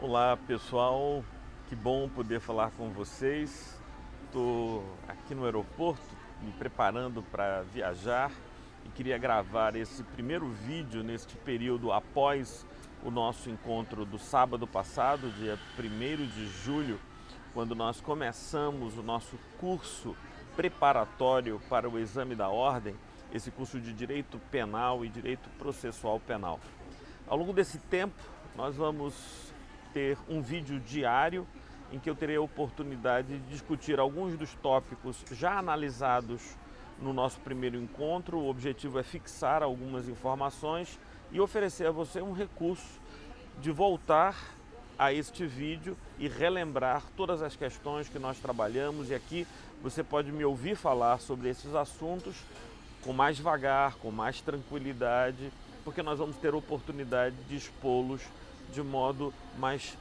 Olá pessoal, que bom poder falar com vocês. Estou aqui no aeroporto me preparando para viajar e queria gravar esse primeiro vídeo neste período após o nosso encontro do sábado passado, dia 1º de julho, quando nós começamos o nosso curso preparatório para o exame da ordem, esse curso de Direito Penal e Direito Processual Penal. Ao longo desse tempo, nós vamos ter um vídeo diário em que eu terei a oportunidade de discutir alguns dos tópicos já analisados no nosso primeiro encontro. O objetivo é fixar algumas informações e oferecer a você um recurso de voltar a este vídeo e relembrar todas as questões que nós trabalhamos, e aqui você pode me ouvir falar sobre esses assuntos com mais devagar, com mais tranquilidade, porque nós vamos ter a oportunidade de expô-los de modo mais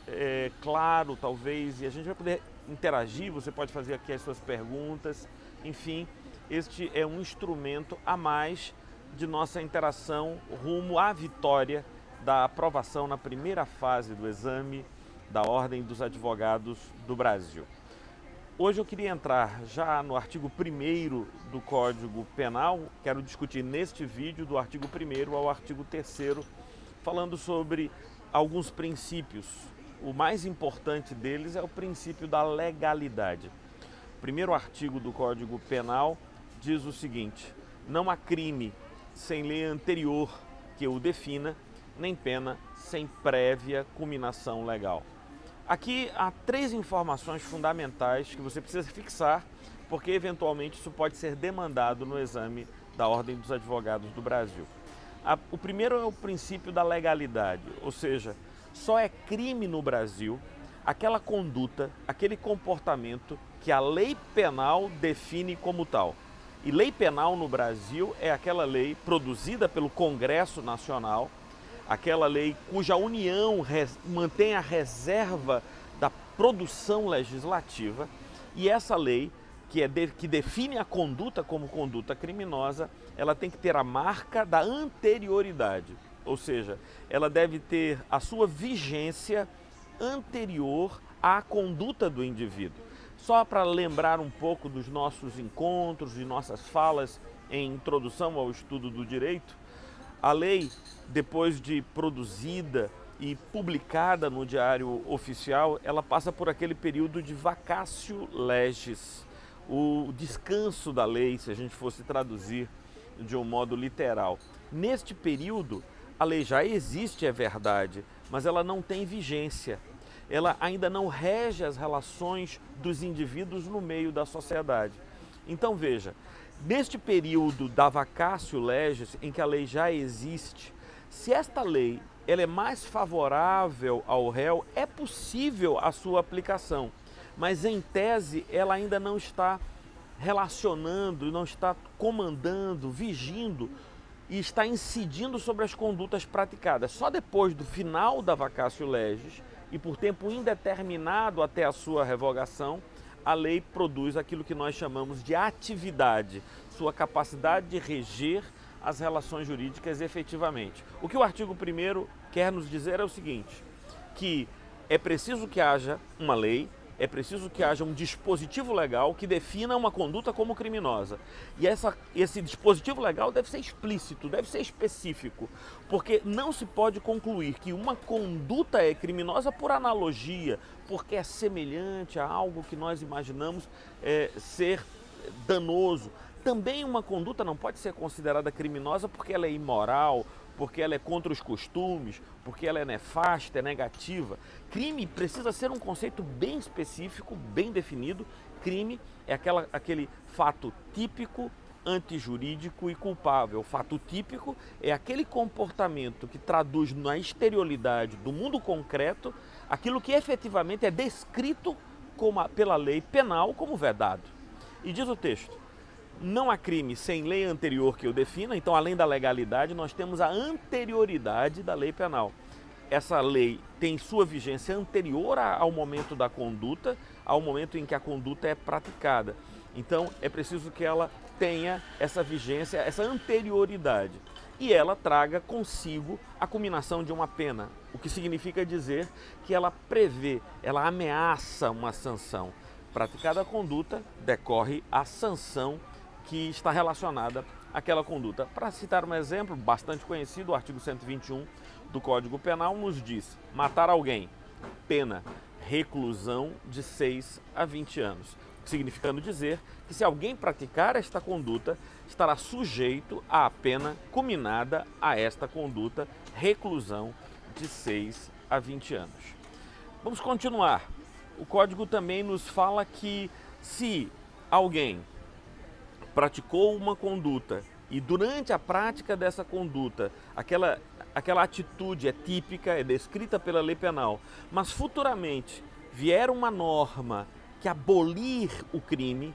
claro, talvez, e a gente vai poder interagir, você pode fazer aqui as suas perguntas, enfim, este é um instrumento a mais de nossa interação rumo à vitória da aprovação na primeira fase do exame da Ordem dos Advogados do Brasil. Hoje eu queria entrar já no artigo 1º do Código Penal, quero discutir neste vídeo do artigo 1º ao artigo 3º, falando sobre alguns princípios. O mais importante deles é o princípio da legalidade. O primeiro artigo do Código Penal diz o seguinte: não há crime sem lei anterior que o defina, nem pena sem prévia culminação legal. Aqui há 3 informações fundamentais que você precisa fixar, porque eventualmente isso pode ser demandado no exame da Ordem dos Advogados do Brasil. O primeiro é o princípio da legalidade, ou seja, só é crime no Brasil aquela conduta, aquele comportamento que a lei penal define como tal. E lei penal no Brasil é aquela lei produzida pelo Congresso Nacional, aquela lei cuja União mantém a reserva da produção legislativa, e essa lei que define a conduta como conduta criminosa, ela tem que ter a marca da anterioridade, ou seja, ela deve ter a sua vigência anterior à conduta do indivíduo. Só para lembrar um pouco dos nossos encontros e nossas falas em introdução ao estudo do direito, a lei, depois de produzida e publicada no Diário Oficial, ela passa por aquele período de vacatio legis, o descanso da lei, se a gente fosse traduzir de um modo literal. Neste período, a lei já existe, é verdade, mas ela não tem vigência. Ela ainda não rege as relações dos indivíduos no meio da sociedade. Então veja, neste período da vacatio legis, em que a lei já existe, se esta lei ela é mais favorável ao réu, é possível a sua aplicação, mas em tese ela ainda não está relacionando, não está comandando, vigindo e está incidindo sobre as condutas praticadas. Só depois do final da vacatio legis e por tempo indeterminado até a sua revogação, a lei produz aquilo que nós chamamos de atividade, sua capacidade de reger as relações jurídicas efetivamente. O que o artigo 1º quer nos dizer é o seguinte, que é preciso que haja uma lei, é preciso que haja um dispositivo legal que defina uma conduta como criminosa. E esse dispositivo legal deve ser explícito, deve ser específico, porque não se pode concluir que uma conduta é criminosa por analogia, porque é semelhante a algo que nós imaginamos ser danoso. Também uma conduta não pode ser considerada criminosa porque ela é imoral, porque ela é contra os costumes, porque ela é nefasta, é negativa. Crime precisa ser um conceito bem específico, bem definido. Crime é aquele fato típico, antijurídico e culpável. O fato típico é aquele comportamento que traduz na exterioridade do mundo concreto aquilo que efetivamente é descrito pela lei penal como vedado. E diz o texto: não há crime sem lei anterior que o defina, então além da legalidade nós temos a anterioridade da lei penal. Essa lei tem sua vigência anterior ao momento da conduta, ao momento em que a conduta é praticada. Então é preciso que ela tenha essa vigência, essa anterioridade. e ela traga consigo a culminação de uma pena, o que significa dizer que ela prevê, ela ameaça uma sanção. Praticada a conduta, decorre a sanção que está relacionada àquela conduta. Para citar um exemplo bastante conhecido, o artigo 121 do Código Penal nos diz: matar alguém, pena, reclusão de 6 a 20 anos. Significando dizer que se alguém praticar esta conduta, estará sujeito à pena culminada a esta conduta, reclusão de 6 a 20 anos. Vamos continuar. O Código também nos fala que se alguém praticou uma conduta e durante a prática dessa conduta, aquela atitude é típica, é descrita pela lei penal, mas futuramente vier uma norma que abolir o crime,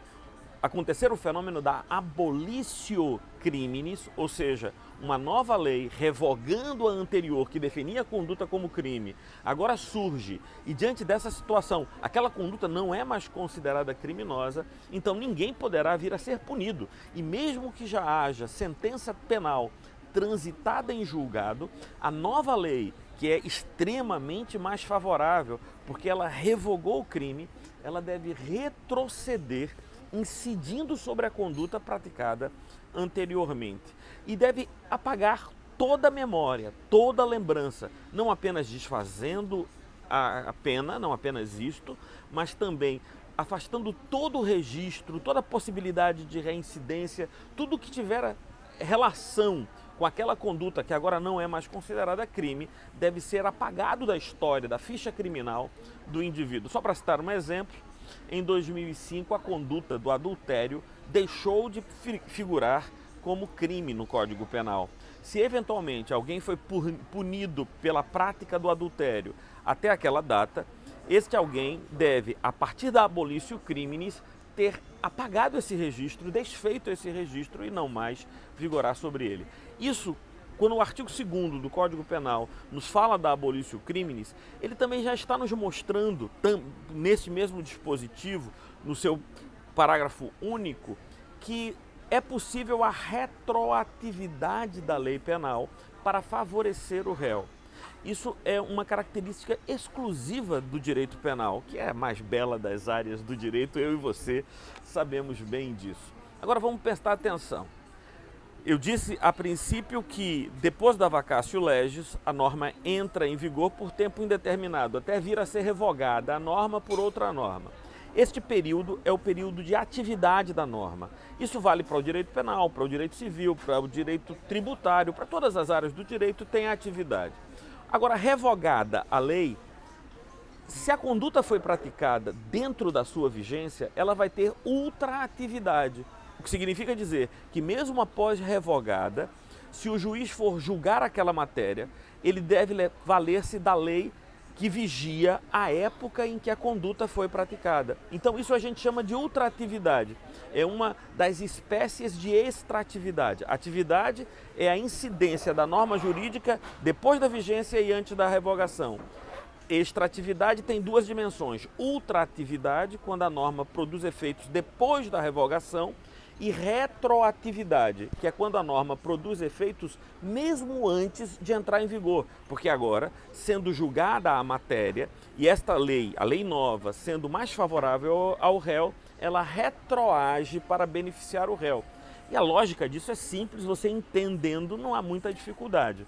acontecer o fenômeno da abolitio criminis, ou seja, uma nova lei revogando a anterior que definia a conduta como crime, agora surge e diante dessa situação, aquela conduta não é mais considerada criminosa, então ninguém poderá vir a ser punido. E mesmo que já haja sentença penal transitada em julgado, a nova lei, que é extremamente mais favorável, porque ela revogou o crime, ela deve retroceder, incidindo sobre a conduta praticada anteriormente. E deve apagar toda a memória, toda a lembrança, não apenas desfazendo a pena, não apenas isto, mas também afastando todo o registro, toda a possibilidade de reincidência, tudo que tiver relação com aquela conduta que agora não é mais considerada crime, deve ser apagado da história, da ficha criminal do indivíduo. Só para citar um exemplo, em 2005 a conduta do adultério deixou de figurar como crime no Código Penal. Se eventualmente alguém foi punido pela prática do adultério até aquela data, este alguém deve, a partir da abolitio criminis, ter apagado esse registro, desfeito esse registro e não mais vigorar sobre ele. Isso, quando o artigo 2º do Código Penal nos fala da abolitio criminis, ele também já está nos mostrando, nesse mesmo dispositivo, no seu parágrafo único, que é possível a retroatividade da lei penal para favorecer o réu. Isso é uma característica exclusiva do direito penal, que é a mais bela das áreas do direito, eu e você sabemos bem disso. Agora vamos prestar atenção. Eu disse a princípio que depois da vacatio legis, a norma entra em vigor por tempo indeterminado, até vir a ser revogada a norma por outra norma. Este período é o período de atividade da norma. Isso vale para o direito penal, para o direito civil, para o direito tributário, para todas as áreas do direito tem atividade. Agora, revogada a lei, se a conduta foi praticada dentro da sua vigência, ela vai ter ultraatividade. O que significa dizer que mesmo após revogada, se o juiz for julgar aquela matéria, ele deve valer-se da lei que vigia a época em que a conduta foi praticada. Então isso a gente chama de ultraatividade. É uma das espécies de extratividade. Atividade é a incidência da norma jurídica depois da vigência e antes da revogação. Extratividade tem duas dimensões. Ultraatividade, quando a norma produz efeitos depois da revogação, e retroatividade, que é quando a norma produz efeitos mesmo antes de entrar em vigor, porque agora, sendo julgada a matéria e esta lei, a lei nova, sendo mais favorável ao réu, ela retroage para beneficiar o réu. E a lógica disso é simples, você entendendo não há muita dificuldade.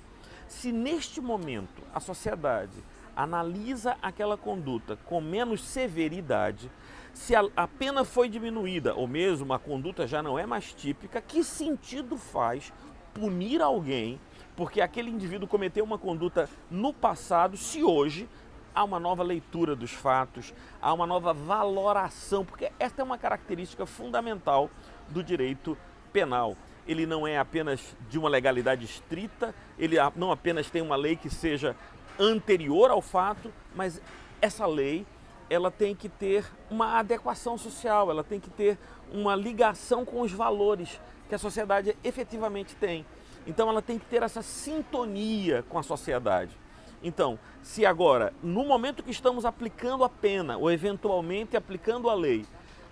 Se neste momento a sociedade analisa aquela conduta com menos severidade, se a pena foi diminuída ou mesmo a conduta já não é mais típica, que sentido faz punir alguém porque aquele indivíduo cometeu uma conduta no passado, se hoje há uma nova leitura dos fatos, há uma nova valoração, porque esta é uma característica fundamental do direito penal. Ele não é apenas de uma legalidade estrita, ele não apenas tem uma lei que seja anterior ao fato, mas essa lei ela tem que ter uma adequação social, ela tem que ter uma ligação com os valores que a sociedade efetivamente tem. Então ela tem que ter essa sintonia com a sociedade. Então, se agora, no momento que estamos aplicando a pena, ou eventualmente aplicando a lei,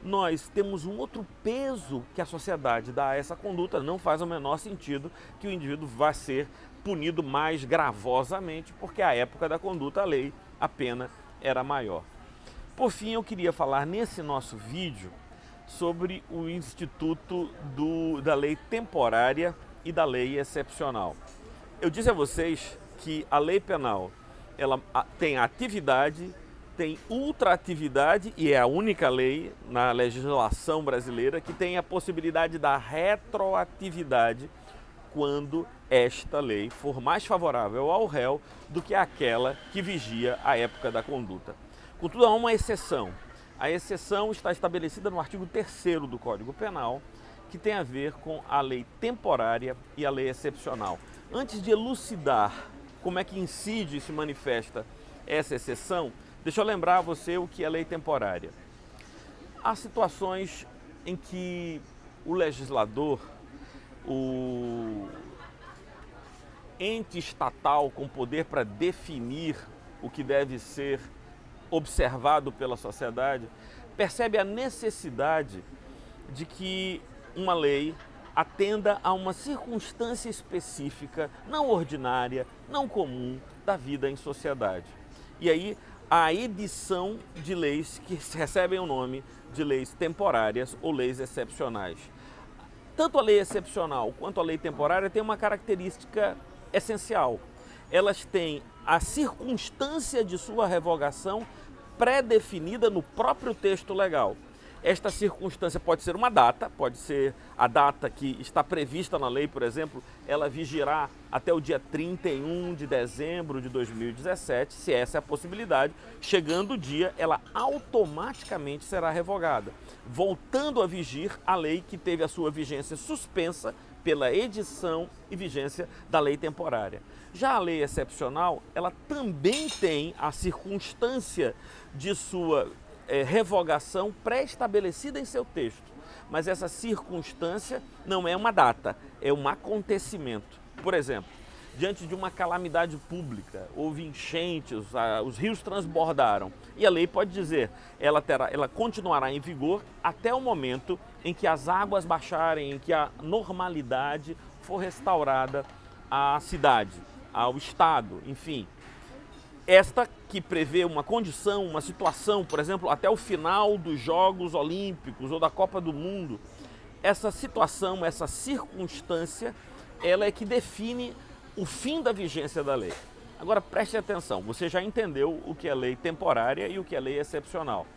nós temos um outro peso que a sociedade dá a essa conduta. Não faz o menor sentido que o indivíduo vá ser punido mais gravosamente, porque à época da conduta a pena era maior. Por fim, eu queria falar nesse nosso vídeo sobre o instituto da lei temporária e da lei excepcional. Eu disse a vocês que a lei penal ela tem atividade, tem ultraatividade e é a única lei na legislação brasileira que tem a possibilidade da retroatividade quando esta lei for mais favorável ao réu do que aquela que vigia a época da conduta. Contudo, há uma exceção. A exceção está estabelecida no artigo 3º do Código Penal, que tem a ver com a lei temporária e a lei excepcional. Antes de elucidar como é que incide e se manifesta essa exceção, deixa eu lembrar a você o que é lei temporária. Há situações em que o legislador, o ente estatal com poder para definir o que deve ser observado pela sociedade, percebe a necessidade de que uma lei atenda a uma circunstância específica, não ordinária, não comum da vida em sociedade. E aí a edição de leis que recebem o nome de leis temporárias ou leis excepcionais. Tanto a lei excepcional quanto a lei temporária têm uma característica essencial. Elas têm a circunstância de sua revogação pré-definida no próprio texto legal. Esta circunstância pode ser uma data, pode ser a data que está prevista na lei, por exemplo, ela vigirá até o dia 31 de dezembro de 2017, se essa é a possibilidade. Chegando o dia, ela automaticamente será revogada, voltando a vigir a lei que teve a sua vigência suspensa pela edição e vigência da lei temporária. Já a lei excepcional, ela também tem a circunstância de sua revogação pré-estabelecida em seu texto. Mas essa circunstância não é uma data, é um acontecimento. Por exemplo, diante de uma calamidade pública, houve enchentes, os rios transbordaram. E a lei pode dizer, ela continuará em vigor até o momento em que as águas baixarem, em que a normalidade for restaurada à cidade, ao estado, enfim. Esta que prevê uma condição, uma situação, por exemplo, até o final dos Jogos Olímpicos ou da Copa do Mundo, essa situação, essa circunstância, ela é que define o fim da vigência da lei. Agora preste atenção, você já entendeu o que é lei temporária e o que é lei excepcional.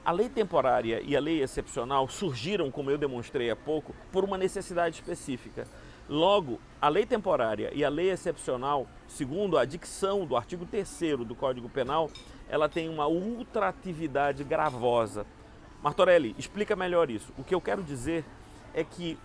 A lei temporária e a lei excepcional surgiram, como eu demonstrei há pouco, por uma necessidade específica. Logo, a lei temporária e a lei excepcional, segundo a dicção do artigo 3º do Código Penal, ela tem uma ultraatividade gravosa. Martorelli, explica melhor isso. O que eu quero dizer é que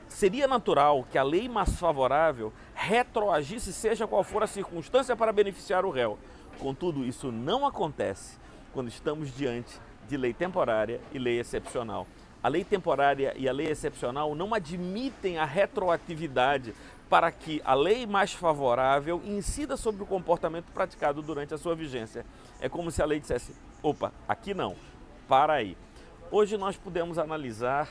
seria natural que a lei mais favorável retroagisse, seja qual for a circunstância, para beneficiar o réu. Contudo, isso não acontece quando estamos diante de lei temporária e lei excepcional. A lei temporária e a lei excepcional não admitem a retroatividade para que a lei mais favorável incida sobre o comportamento praticado durante a sua vigência. É como se a lei dissesse, opa, aqui não, para aí. Hoje nós podemos analisar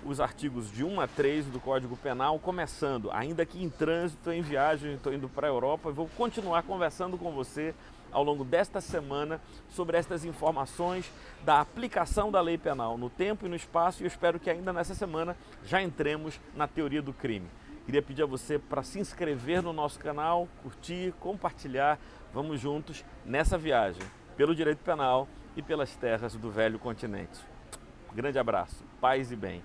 os artigos de 1 a 3 do Código Penal, começando, ainda que em trânsito, em viagem, estou indo para a Europa, e vou continuar conversando com você ao longo desta semana sobre estas informações da aplicação da lei penal no tempo e no espaço, e eu espero que ainda nessa semana já entremos na teoria do crime. Queria pedir a você para se inscrever no nosso canal, curtir, compartilhar. Vamos juntos nessa viagem pelo direito penal e pelas terras do velho continente. Grande abraço, paz e bem.